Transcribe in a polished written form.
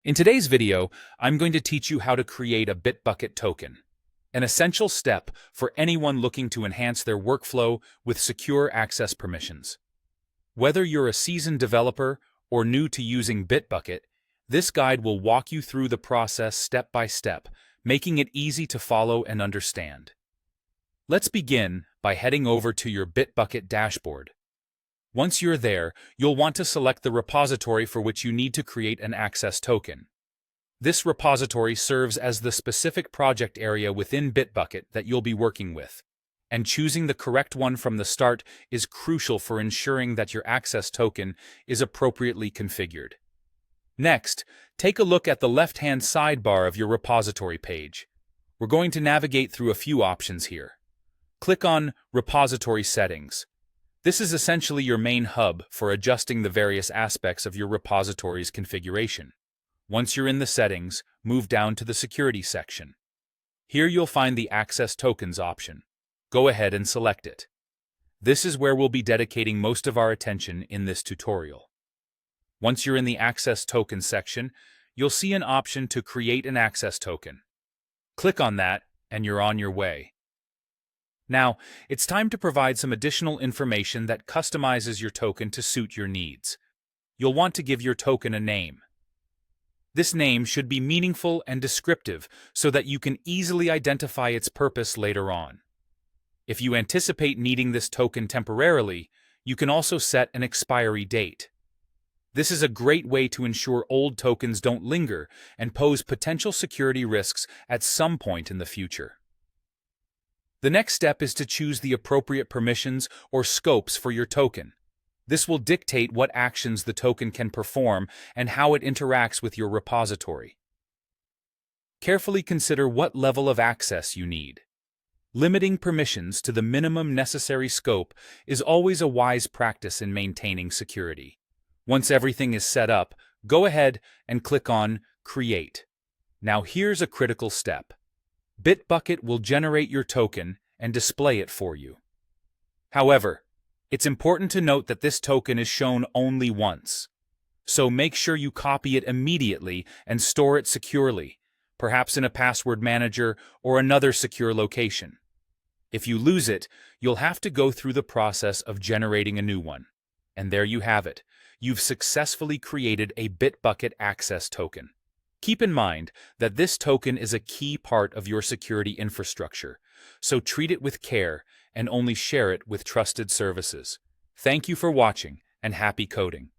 In today's video, I'm going to teach you how to create a Bitbucket token, an essential step for anyone looking to enhance their workflow with secure access permissions. Whether you're a seasoned developer or new to using Bitbucket, this guide will walk you through the process step by step, making it easy to follow and understand. Let's begin by heading over to your Bitbucket dashboard. Once you're there, you'll want to select the repository for which you need to create an access token. This repository serves as the specific project area within Bitbucket that you'll be working with, and choosing the correct one from the start is crucial for ensuring that your access token is appropriately configured. Next, take a look at the left-hand sidebar of your repository page. We're going to navigate through a few options here. Click on Repository Settings. This is essentially your main hub for adjusting the various aspects of your repository's configuration. Once you're in the settings, move down to the Security section. Here you'll find the Access Tokens option. Go ahead and select it. This is where we'll be dedicating most of our attention in this tutorial. Once you're in the Access Token section, you'll see an option to create an access token. Click on that, and you're on your way. Now, it's time to provide some additional information that customizes your token to suit your needs. You'll want to give your token a name. This name should be meaningful and descriptive so that you can easily identify its purpose later on. If you anticipate needing this token temporarily, you can also set an expiry date. This is a great way to ensure old tokens don't linger and pose potential security risks at some point in the future. The next step is to choose the appropriate permissions or scopes for your token. This will dictate what actions the token can perform and how it interacts with your repository. Carefully consider what level of access you need. Limiting permissions to the minimum necessary scope is always a wise practice in maintaining security. Once everything is set up, go ahead and click on Create. Now here's a critical step. Bitbucket will generate your token and display it for you. However, it's important to note that this token is shown only once. So make sure you copy it immediately and store it securely, perhaps in a password manager or another secure location. If you lose it, you'll have to go through the process of generating a new one. And there you have it. You've successfully created a Bitbucket access token. Keep in mind that this token is a key part of your security infrastructure, so treat it with care and only share it with trusted services. Thank you for watching, and happy coding.